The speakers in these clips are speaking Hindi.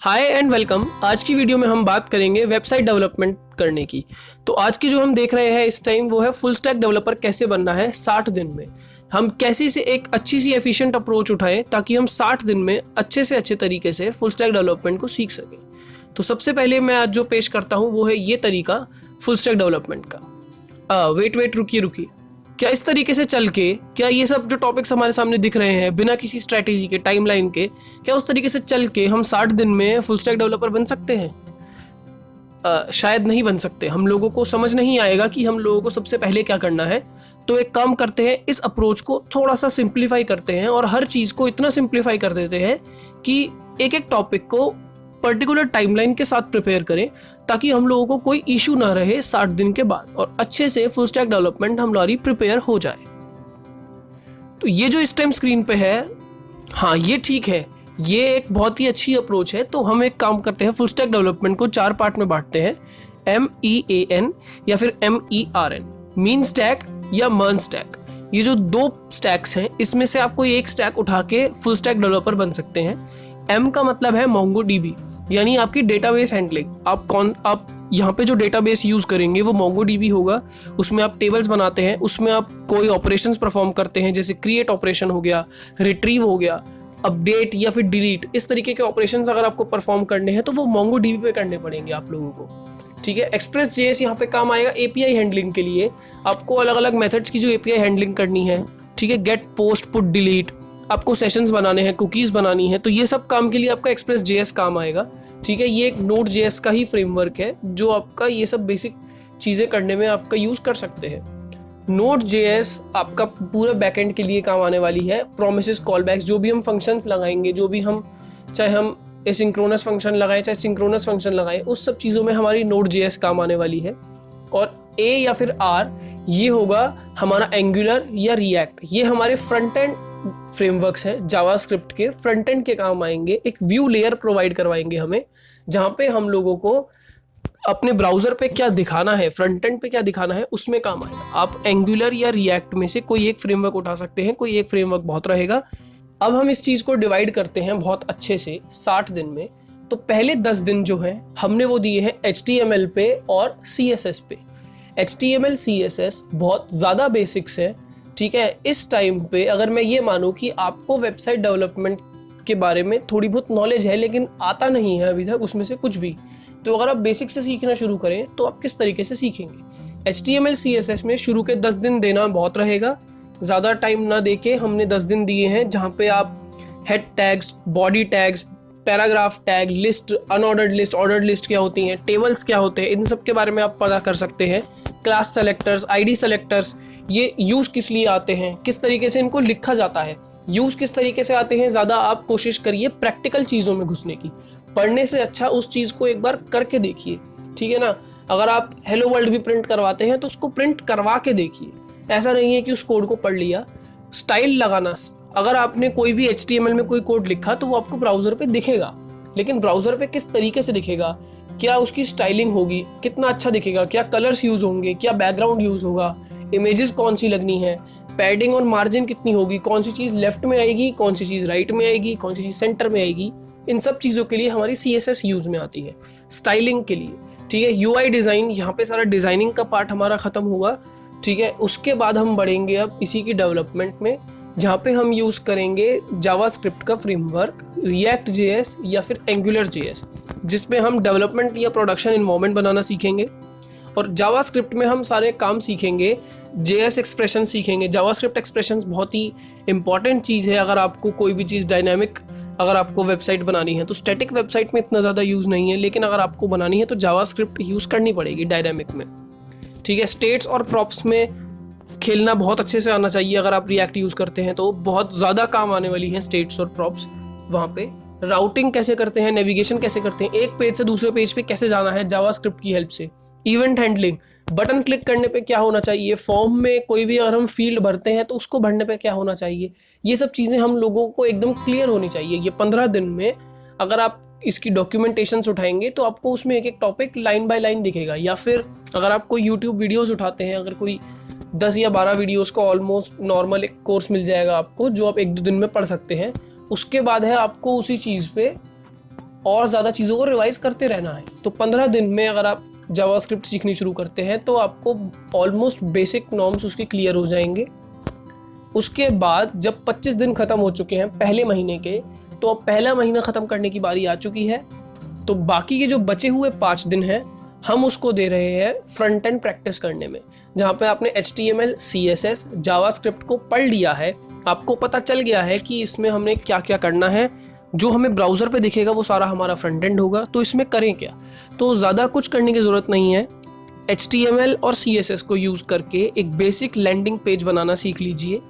Hi and welcome. आज की वीडियो में हम बात करेंगे वेबसाइट डेवलपमेंट करने की। तो आज की जो हम देख रहे हैं इस टाइम वो है फुल स्टैक डेवलपर कैसे बनना है 60 दिन में। हम कैसे से एक अच्छी सी एफिशिएंट अप्रोच उठाएं ताकि हम 60 दिन में अच्छे से अच्छे तरीके से फुल स्टैक डेवलपमेंट को सीख सकें। तो सबसे पहले मैं आज जो पेश करता हूँ वो है ये तरीका फुल स्टैक डेवलपमेंट का। वेट रुकिए, क्या इस तरीके से चल के, क्या ये सब जो टॉपिक्स हमारे सामने दिख रहे हैं बिना किसी स्ट्रैटेजी के, टाइमलाइन के, क्या उस तरीके से चल के हम 60 दिन में फुल स्टैक डेवलपर बन सकते हैं? शायद नहीं बन सकते। हम लोगों को समझ नहीं आएगा कि हम लोगों को सबसे पहले क्या करना है। तो एक काम करते हैं, इस अप्रोच को थोड़ा सा सिंप्लीफाई करते हैं और हर चीज़ को इतना सिंप्लीफाई कर देते हैं कि एक एक टॉपिक को पर्टिकुलर टाइमलाइन के साथ प्रिपेयर करें ताकि हम लोगों को कोई इशू ना रहे 60 दिन के बाद और अच्छे से फुल स्टैक डेवलपमेंट हमारी प्रिपेयर हो जाए। तो ये जो इस टाइम स्क्रीन पे है, हाँ ये ठीक है, ये एक बहुत ही अच्छी अप्रोच है। तो हम एक काम करते हैं, फुल स्टैक डेवलपमेंट को 4 पार्ट में बांटते हैं, MEAN या फिर MERN, मीन स्टैक या मर्न स्टैक। ये जो 2 स्टैक्स हैं इसमें से आप कोई एक स्टैक उठा के फुल स्टैक डेवलपर बन सकते हैं। M का मतलब है MongoDB, यानी आपकी डेटाबेस हैंडलिंग। आप यहाँ पे जो डेटाबेस यूज़ करेंगे वो MongoDB होगा। उसमें आप टेबल्स बनाते हैं, उसमें आप कोई ऑपरेशंस परफॉर्म करते हैं, जैसे क्रिएट ऑपरेशन हो गया, रिट्रीव हो गया, अपडेट या फिर डिलीट। इस तरीके के ऑपरेशंस अगर आपको परफॉर्म करने हैं तो वो MongoDB पे करने पड़ेंगे आप लोगों को। ठीक है, Express.js यहाँ पे काम आएगा API हैंडलिंग के लिए। आपको अलग अलग मेथड्स की जो API हैंडलिंग करनी है, ठीक है, गेट, पोस्ट, पुट, डिलीट, आपको सेशंस बनाने हैं, कुकीज़ बनानी है, तो ये सब काम के लिए आपका Express.js काम आएगा। ठीक है, ये एक Node.js का ही फ्रेमवर्क है जो आपका ये सब बेसिक चीज़ें करने में आपका यूज़ कर सकते हैं। Node.js आपका पूरे बैकएंड के लिए काम आने वाली है। प्रोमिसेस, कॉलबैक्स, जो भी हम फंक्शंस लगाएंगे, जो भी हम चाहे हम एसिंक्रोनस फंक्शन लगाएं चाहे सिंक्रोनस फंक्शन लगाएं, उस सब चीज़ों में हमारी Node.js काम आने वाली है। और A या फिर R ये होगा हमारा एंगुलर या रिएक्ट। ये हमारे फ्रंट एंड फ्रेमवर्क्स हैं, जावास्क्रिप्ट के फ्रंट एंड के काम आएंगे। एक व्यू लेयर प्रोवाइड करवाएंगे हमें, जहाँ पे हम लोगों को अपने ब्राउजर पे क्या दिखाना है, फ्रंट एंड पे क्या दिखाना है, उसमें काम आएगा। आप एंगुलर या रिएक्ट में से कोई एक फ्रेमवर्क उठा सकते हैं, कोई एक फ्रेमवर्क बहुत रहेगा। अब हम इस चीज़ को डिवाइड करते हैं बहुत अच्छे से 60 दिन में। तो पहले 10 दिन जो हैं हमने वो दिए हैं HTML पे और CSS पे। HTML CSS बहुत ज़्यादा बेसिक्स है। ठीक है, इस टाइम पे अगर मैं ये मानूँ कि आपको वेबसाइट डेवलपमेंट के बारे में थोड़ी बहुत नॉलेज है लेकिन आता नहीं है अभी तक उसमें से कुछ भी, तो अगर आप बेसिक से सीखना शुरू करें तो आप किस तरीके से सीखेंगे। HTML CSS में शुरू के 10 दिन देना बहुत रहेगा। ज़्यादा टाइम ना देके हमने 10 दिन दिए हैं, जहाँ पे आप head tags, body tags, paragraph tag, list, unordered list, ordered list क्या होती हैं, टेबल्स क्या होते हैं, इन सब के बारे में आप पता कर सकते हैं। क्लास सेलेक्टर्स, ID सेलेक्टर्स, ये यूज़ किस लिए आते हैं, किस तरीके से इनको लिखा जाता है, यूज़ किस तरीके से आते हैं। ज़्यादा आप कोशिश करिए प्रैक्टिकल चीज़ों में घुसने की। पढ़ने से अच्छा उस चीज़ को एक बार करके देखिए। ठीक है ना, अगर आप हेलो वर्ल्ड भी प्रिंट करवाते हैं तो उसको प्रिंट करवा के देखिए। ऐसा नहीं है कि उस कोड को पढ़ लिया। स्टाइल लगाना, अगर आपने कोई भी HTML में कोई कोड लिखा तो वो आपको ब्राउज़र पे दिखेगा, लेकिन ब्राउज़र पे किस तरीके से दिखेगा, क्या उसकी स्टाइलिंग होगी, कितना अच्छा दिखेगा, क्या कलर्स यूज़ होंगे, क्या बैकग्राउंड यूज़ होगा, इमेजेस कौन सी लगनी है, पैडिंग और मार्जिन कितनी होगी, कौन सी चीज़ लेफ्ट में आएगी, कौन सी चीज़ राइट में आएगी, कौन सी चीज़ सेंटर में आएगी, इन सब चीज़ों के लिए हमारी CSS यूज़ में आती है, स्टाइलिंग के लिए। ठीक है, UI डिज़ाइन, यहाँ पे सारा डिज़ाइनिंग का पार्ट हमारा ख़त्म होगा। ठीक है, उसके बाद हम बढ़ेंगे अब इसी की डेवलपमेंट में, जहाँ पे हम यूज़ करेंगे जावास्क्रिप्ट का फ्रेमवर्क, React.js या फिर AngularJS, जिसमें हम डेवलपमेंट या प्रोडक्शन इन्वायरमेंट बनाना सीखेंगे। और जावास्क्रिप्ट में हम सारे काम सीखेंगे, JS एक्सप्रेशन सीखेंगे। जावास्क्रिप्ट एक्सप्रेशंस बहुत ही इंपॉर्टेंट चीज़ है अगर आपको कोई भी चीज़ डायनामिक, अगर आपको वेबसाइट बनानी है। तो स्टैटिक वेबसाइट में इतना ज़्यादा यूज़ नहीं है, लेकिन अगर आपको बनानी है तो जावास्क्रिप्ट यूज़ करनी पड़ेगी डायनामिक में। ठीक है, स्टेट्स और प्रॉप्स में खेलना बहुत अच्छे से आना चाहिए। अगर आप रिएक्ट यूज़ करते हैं तो बहुत ज़्यादा काम आने वाली हैं स्टेट्स और प्रॉप्स। वहाँ पे राउटिंग कैसे करते हैं, नेविगेशन कैसे करते हैं, एक पेज से दूसरे पेज पे कैसे जाना है जावास्क्रिप्ट की हेल्प से, इवेंट हैंडलिंग, बटन क्लिक करने पे क्या होना चाहिए, फॉर्म में कोई भी अगर हम फील्ड भरते हैं तो उसको भरने पे क्या होना चाहिए, ये सब चीज़ें हम लोगों को एकदम क्लियर होनी चाहिए। ये 15 दिन में अगर आप इसकी डॉक्यूमेंटेशंस उठाएंगे तो आपको उसमें एक एक टॉपिक लाइन बाय लाइन दिखेगा। या फिर अगर आप कोई यूट्यूब वीडियोज़ उठाते हैं, अगर कोई 10 या 12 वीडियोज़ का ऑलमोस्ट नॉर्मल एक कोर्स मिल जाएगा आपको, जो आप 1-2 दिन में पढ़ सकते हैं। उसके बाद है आपको उसी चीज़ पे और ज़्यादा चीज़ों को रिवाइज करते रहना है। तो 15 दिन में अगर आप जावास्क्रिप्ट सीखनी शुरू करते हैं तो आपको ऑलमोस्ट बेसिक नॉर्म्स उसके क्लियर हो जाएंगे। उसके बाद जब 25 दिन ख़त्म हो चुके हैं पहले महीने के, तो अब पहला महीना ख़त्म करने की बारी आ चुकी है। तो बाकी के जो बचे हुए 5 दिन हैं हम उसको दे रहे हैं फ्रंट एंड प्रैक्टिस करने में, जहाँ पे आपने HTML, CSS, जावास्क्रिप्ट को पढ़ लिया है, आपको पता चल गया है कि इसमें हमने क्या क्या करना है। जो हमें ब्राउज़र पे दिखेगा वो सारा हमारा फ्रंट एंड होगा। तो इसमें करें क्या? तो ज़्यादा कुछ करने की ज़रूरत नहीं है। HTML और CSS को यूज़ करके एक बेसिक लैंडिंग पेज बनाना सीख लीजिए।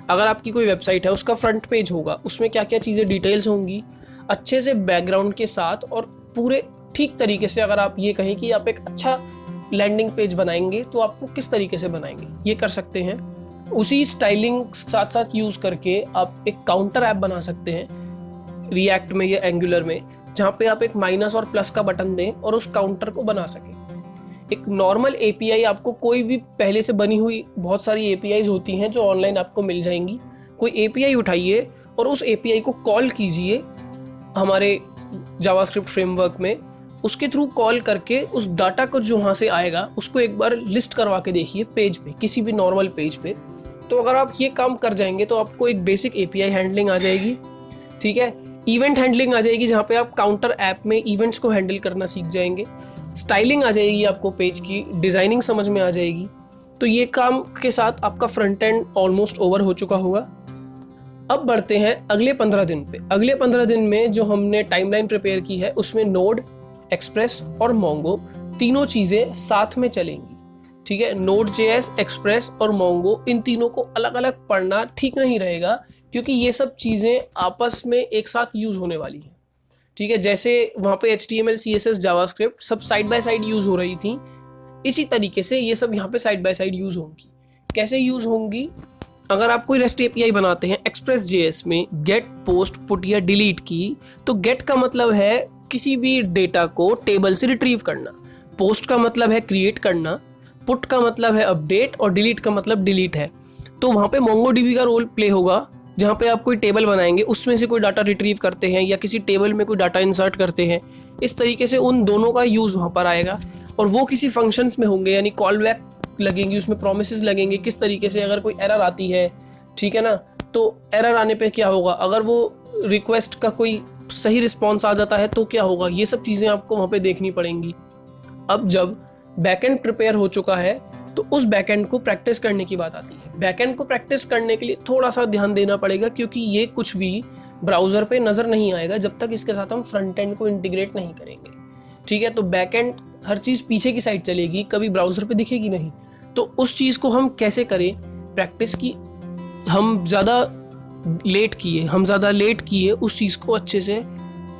अगर आपकी कोई वेबसाइट है उसका फ्रंट पेज होगा, उसमें क्या क्या चीज़ें डिटेल्स होंगी, अच्छे से बैकग्राउंड के साथ और पूरे ठीक तरीके से। अगर आप ये कहें कि आप एक अच्छा लैंडिंग पेज बनाएंगे तो आप वो किस तरीके से बनाएंगे ये कर सकते हैं। उसी स्टाइलिंग साथ साथ यूज़ करके आप एक काउंटर ऐप बना सकते हैं रिएक्ट में या एंगुलर में, जहाँ पे आप एक माइनस और प्लस का बटन दें और उस काउंटर को बना सकें। एक नॉर्मल API आपको कोई भी पहले से बनी हुई बहुत सारी APIs होती हैं जो ऑनलाइन आपको मिल जाएंगी। कोई API उठाइए और उस API को कॉल कीजिए हमारे जावास्क्रिप्ट फ्रेमवर्क में। उसके थ्रू कॉल करके उस डाटा को जो वहाँ से आएगा उसको एक बार लिस्ट करवा के देखिए पेज पे, किसी भी नॉर्मल पेज पे। तो अगर आप ये काम कर जाएंगे तो आपको एक बेसिक API हैंडलिंग आ जाएगी, ठीक है। इवेंट हैंडलिंग आ जाएगी, जहाँ पे आप काउंटर ऐप में इवेंट्स को हैंडल करना सीख जाएंगे। स्टाइलिंग आ जाएगी, आपको पेज की डिज़ाइनिंग समझ में आ जाएगी। तो ये काम के साथ आपका फ्रंट एंड ऑलमोस्ट ओवर हो चुका होगा। अब बढ़ते हैं अगले 15 दिन पे। अगले 15 दिन में जो हमने टाइमलाइन प्रिपेयर की है उसमें नोड, एक्सप्रेस और मोंगो तीनों चीज़ें साथ में चलेंगी, ठीक है। Node.js, एक्सप्रेस और मोंगो, इन तीनों को अलग अलग पढ़ना ठीक नहीं रहेगा, क्योंकि ये सब चीज़ें आपस में एक साथ यूज़ होने वाली हैं, ठीक है। जैसे वहाँ पे HTML, CSS, जावास्क्रिप्ट सब साइड बाय साइड यूज़ हो रही थी, इसी तरीके से ये सब यहाँ पे साइड बाय साइड यूज़ होंगी। कैसे यूज़ होंगी? अगर आप कोई REST API बनाते हैं Express.js में गेट, पोस्ट, पुट या डिलीट की, तो गेट का मतलब है किसी भी डेटा को टेबल से रिट्रीव करना, पोस्ट का मतलब है क्रिएट करना, पुट का मतलब है अपडेट और डिलीट का मतलब डिलीट है। तो वहाँ पे MongoDB का रोल प्ले होगा, जहाँ पे आप कोई टेबल बनाएंगे उसमें से कोई डाटा रिट्रीव करते हैं या किसी टेबल में कोई डाटा इंसर्ट करते हैं। इस तरीके से उन दोनों का यूज़ वहाँ पर आएगा और वो किसी फंक्शंस में होंगे, यानी कॉल बैक लगेंगी, उसमें प्रोमिसेस लगेंगे। किस तरीके से अगर कोई एरर आती है, ठीक है ना, तो एरर आने पे क्या होगा, अगर वो रिक्वेस्ट का कोई सही रिस्पॉन्स आ जाता है तो क्या होगा, ये सब चीज़ें आपको वहाँ पे देखनी पड़ेंगी। अब जब बैकएंड प्रिपेयर हो चुका है तो उस बैकएंड को प्रैक्टिस करने की बात आती है। बैकएंड को प्रैक्टिस करने के लिए थोड़ा सा ध्यान देना पड़ेगा, क्योंकि ये कुछ भी ब्राउज़र पे नज़र नहीं आएगा जब तक इसके साथ हम फ्रंट एंड को इंटीग्रेट नहीं करेंगे, ठीक है। तो बैकएंड हर चीज़ पीछे की साइड चलेगी, कभी ब्राउज़र पे दिखेगी नहीं। तो उस चीज़ को हम कैसे करें प्रैक्टिस की? हम ज़्यादा लेट किए उस चीज़ को अच्छे से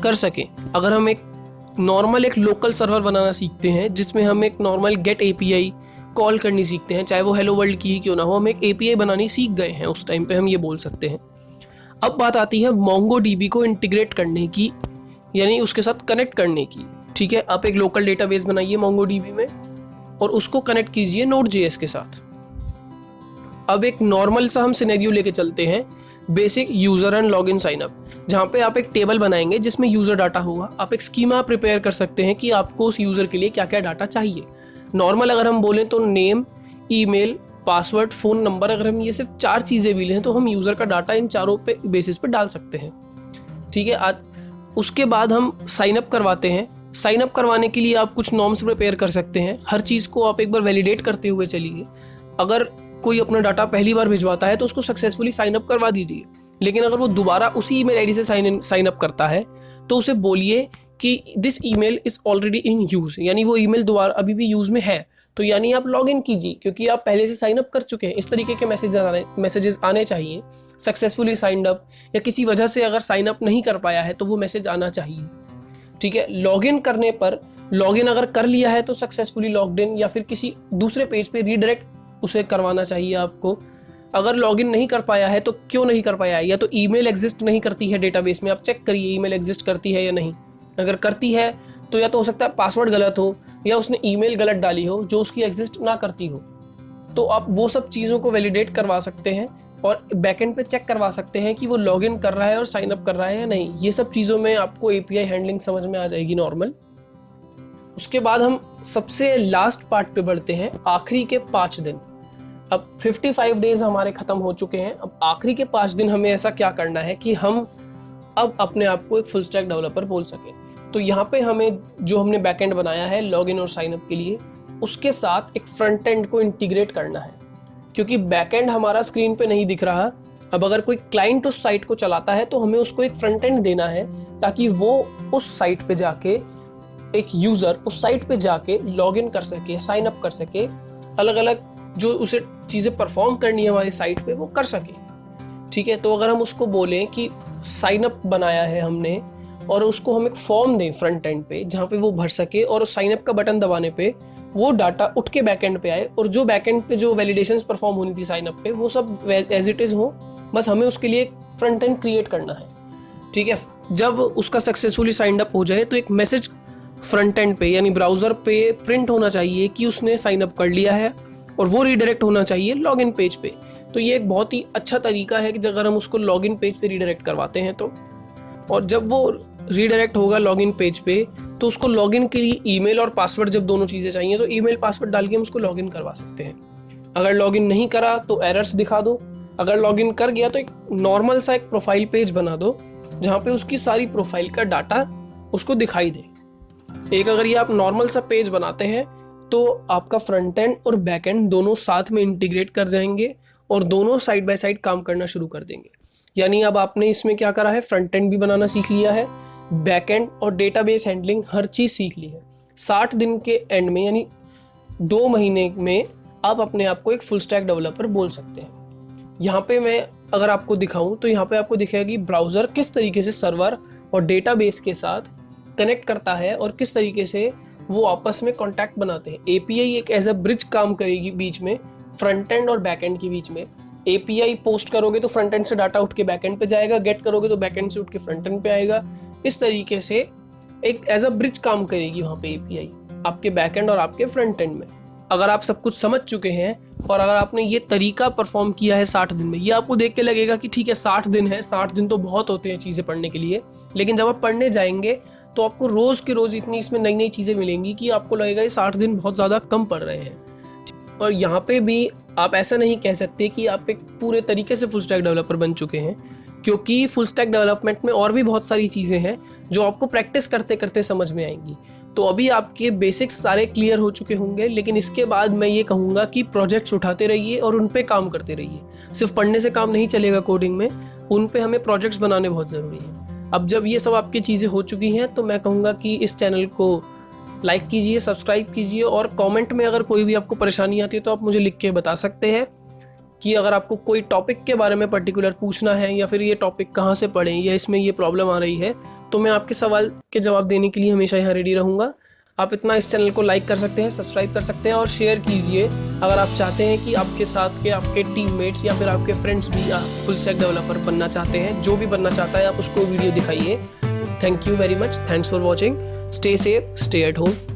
कर सकें। अगर हम एक लोकल सर्वर बनाना सीखते हैं, जिसमें हम एक नॉर्मल गेट API कॉल करनी सीखते हैं, चाहे वो हेलो वर्ल्ड की ही क्यों ना हो, हम एक API बनानी सीख गए हैं, उस टाइम पे हम ये बोल सकते हैं। अब बात आती है MongoDB को इंटीग्रेट करने की, यानी उसके साथ कनेक्ट करने की, ठीक है। आप एक लोकल डेटाबेस बनाइए MongoDB में और उसको कनेक्ट कीजिए Node.js के साथ। अब एक नॉर्मल सा हम सिनेरियो लेके चलते हैं, basic user and login sign up, जहाँ पे आप एक टेबल बनाएंगे जिसमें यूज़र डाटा होगा। आप एक स्कीमा प्रिपेयर कर सकते हैं कि आपको उस यूज़र के लिए क्या क्या डाटा चाहिए। नॉर्मल अगर हम बोलें तो name, email, password, phone number, अगर हम ये सिर्फ 4 चीज़ें भी लें तो हम यूज़र का डाटा इन चारों पे बेसिस पे डाल सकते हैं, ठीक है। आज उसके बाद हम साइनअप करवाते हैं। साइनअप करवाने के लिए आप कुछ नॉर्म्स प्रिपेयर कर सकते हैं। हर चीज़ को आप एक बार वैलिडेट करते हुए चलिए। अगर कोई अपना डाटा पहली बार भिजवाता है तो उसको सक्सेसफुली साइनअप करवा दीजिए, लेकिन अगर वो दोबारा उसी ईमेल आईडी से साइन अप करता है तो उसे बोलिए कि this email is already in use, यानी वो ईमेल दोबारा अभी भी यूज़ में है, तो यानी आप लॉग इन कीजिए क्योंकि आप पहले से साइन अप कर चुके हैं। इस तरीके के मैसेजेस आने चाहिए। सक्सेसफुली साइंड अप, या किसी वजह से अगर साइन अप नहीं कर पाया है तो वो मैसेज आना चाहिए, ठीक है। लॉगिन करने पर, लॉगिन अगर कर लिया है तो सक्सेसफुली लॉग्ड इन, या फिर किसी दूसरे पेज पे रीडायरेक्ट उसे करवाना चाहिए आपको। अगर लॉगिन नहीं कर पाया है तो क्यों नहीं कर पाया है, या तो ईमेल एग्जिस्ट नहीं करती है डेटाबेस में, आप चेक करिए ईमेल एग्जिस्ट करती है या नहीं। अगर करती है तो या तो हो सकता है पासवर्ड गलत हो या उसने ईमेल गलत डाली हो जो उसकी एग्जिस्ट ना करती हो। तो आप वो सब चीज़ों को वैलिडेट करवा सकते हैं और बैकएंड पे चेक करवा सकते हैं कि वो लॉगिन कर रहा है और साइन अप कर रहा है या नहीं। ये सब चीज़ों में आपको एपीआई हैंडलिंग समझ में आ जाएगी नॉर्मल। उसके बाद हम सबसे लास्ट पार्ट पे बढ़ते हैं, आखिरी के 5 दिन। अब 55 डेज हमारे ख़त्म हो चुके हैं। अब आखिरी के 5 दिन हमें ऐसा क्या करना है कि हम अब अपने आप को एक फुल स्टैक डेवलपर बोल सकें। तो यहाँ पे हमें जो हमने बैकएंड बनाया है लॉगिन और साइन अप के लिए, उसके साथ एक फ्रंट एंड को इंटीग्रेट करना है, क्योंकि बैकएंड हमारा स्क्रीन पे नहीं दिख रहा। अब अगर कोई क्लाइंट उस साइट को चलाता है तो हमें उसको एक फ्रंट एंड देना है, ताकि वो उस साइट पे जाके, एक यूज़र उस साइट पे जाके लॉगिन कर सके, साइन अप कर सके, अलग अलग जो उसे चीज़ें परफॉर्म करनी है हमारी साइट पे वो कर सके। ठीक है, तो अगर हम उसको बोलें कि साइन अप बनाया है हमने और उसको हम एक फॉर्म दें फ्रंट एंड पे जहाँ पे वो भर सके, और साइन अप का बटन दबाने पे वो डाटा उठ के बैकएंड पे आए, और जो बैकएंड पे जो वैलिडेशंस परफॉर्म होनी थी साइन अप पे वो सब एज इट इज़ हो, बस हमें उसके लिए एक फ्रंट एंड क्रिएट करना है। ठीक है, जब उसका सक्सेसफुली साइन अप हो जाए तो एक मैसेज फ्रंट एंड पे यानी ब्राउज़र पे प्रिंट होना चाहिए कि उसने साइन अप कर लिया है, और वो रीडायरेक्ट होना चाहिए लॉगिन पेज पे। तो ये एक बहुत ही अच्छा तरीका है कि अगर हम उसको लॉगिन पेज पे रीडायरेक्ट करवाते हैं तो, और जब वो रीडायरेक्ट होगा लॉगिन पेज पे तो उसको लॉगिन के लिए ईमेल और पासवर्ड, जब दोनों चीज़ें चाहिए तो ईमेल पासवर्ड डाल के हम उसको लॉगिन करवा सकते हैं। अगर लॉगिन नहीं करा तो एरर्स दिखा दो, अगर लॉगिन कर गया तो एक नॉर्मल सा एक प्रोफाइल पेज बना दो जहाँ पे उसकी सारी प्रोफाइल का डाटा उसको दिखाई दे। एक अगर ये आप नॉर्मल सा पेज बनाते हैं तो आपका फ्रंट एंड और बैक एंड दोनों साथ में इंटीग्रेट कर जाएंगे और दोनों साइड बाय साइड काम करना शुरू कर देंगे। यानी अब आपने इसमें क्या करा है, फ्रंट एंड भी बनाना सीख लिया है, बैक एंड और डेटाबेस हैंडलिंग हर चीज़ सीख ली है। 60 दिन के एंड में यानी 2 महीने में आप अपने आप को एक फुल स्टैक डेवलपर बोल सकते हैं। यहाँ पे मैं अगर आपको दिखाऊं तो यहाँ पे आपको दिखेगा कि ब्राउज़र किस तरीके से सर्वर और डेटाबेस के साथ कनेक्ट करता है और किस तरीके से वो आपस में कॉन्टैक्ट बनाते हैं। एपीआई एक एज अ ब्रिज काम करेगी बीच में, फ्रंट एंड और बैक एंड के बीच में। एपीआई पोस्ट करोगे तो फ्रंट एंड से डाटा उठ के बैक एंड पे जाएगा, गेट करोगे तो बैक एंड से उठ के फ्रंट एंड पे आएगा। इस तरीके से एक एज अ ब्रिज काम करेगी वहाँ पे एपीआई आपके बैक एंड और आपके फ्रंट एंड में। अगर आप सब कुछ समझ चुके हैं और अगर आपने ये तरीका परफॉर्म किया है 60 दिन में, ये आपको देख के लगेगा कि ठीक है 60 दिन है, 60 दिन तो बहुत होते हैं चीज़ें पढ़ने के लिए, लेकिन जब आप पढ़ने जाएंगे तो आपको रोज़ के रोज़ इतनी इसमें नई नई चीज़ें मिलेंगी कि आपको लगेगा ये 60 दिन बहुत ज़्यादा कम पड़ रहे हैं। और यहाँ पे भी आप ऐसा नहीं कह सकते कि आप एक पूरे तरीके से फुल स्टैक डेवलपर बन चुके हैं, क्योंकि फुल स्टैक डेवलपमेंट में और भी बहुत सारी चीज़ें हैं जो आपको प्रैक्टिस करते करते समझ में आएंगी। तो अभी आपके बेसिक्स सारे क्लियर हो चुके होंगे, लेकिन इसके बाद मैं ये कहूँगा कि प्रोजेक्ट्स उठाते रहिए और उन पे काम करते रहिए। सिर्फ पढ़ने से काम नहीं चलेगा कोडिंग में, उन पे हमें प्रोजेक्ट्स बनाने बहुत ज़रूरी हैं। अब जब ये सब आपकी चीज़ें हो चुकी हैं तो मैं कहूँगा कि इस चैनल को लाइक कीजिए, सब्सक्राइब कीजिए, और कमेंट में अगर कोई भी आपको परेशानी आती है तो आप मुझे लिख के बता सकते हैं कि अगर आपको कोई टॉपिक के बारे में पर्टिकुलर पूछना है या फिर ये टॉपिक कहाँ से पढ़ें या इसमें ये प्रॉब्लम आ रही है, तो मैं आपके सवाल के जवाब देने के लिए हमेशा यहाँ रेडी रहूँगा। आप इतना इस चैनल को लाइक कर सकते हैं, सब्सक्राइब कर सकते हैं और शेयर कीजिए अगर आप चाहते हैं कि आपके साथ के आपके टीममेट्स या फिर आपके फ्रेंड्स भी फुल स्टैक डेवलपर बनना चाहते हैं। जो भी बनना चाहता है आप उसको वीडियो दिखाइए। Thank you very much, thanks for watching, stay safe, stay at home.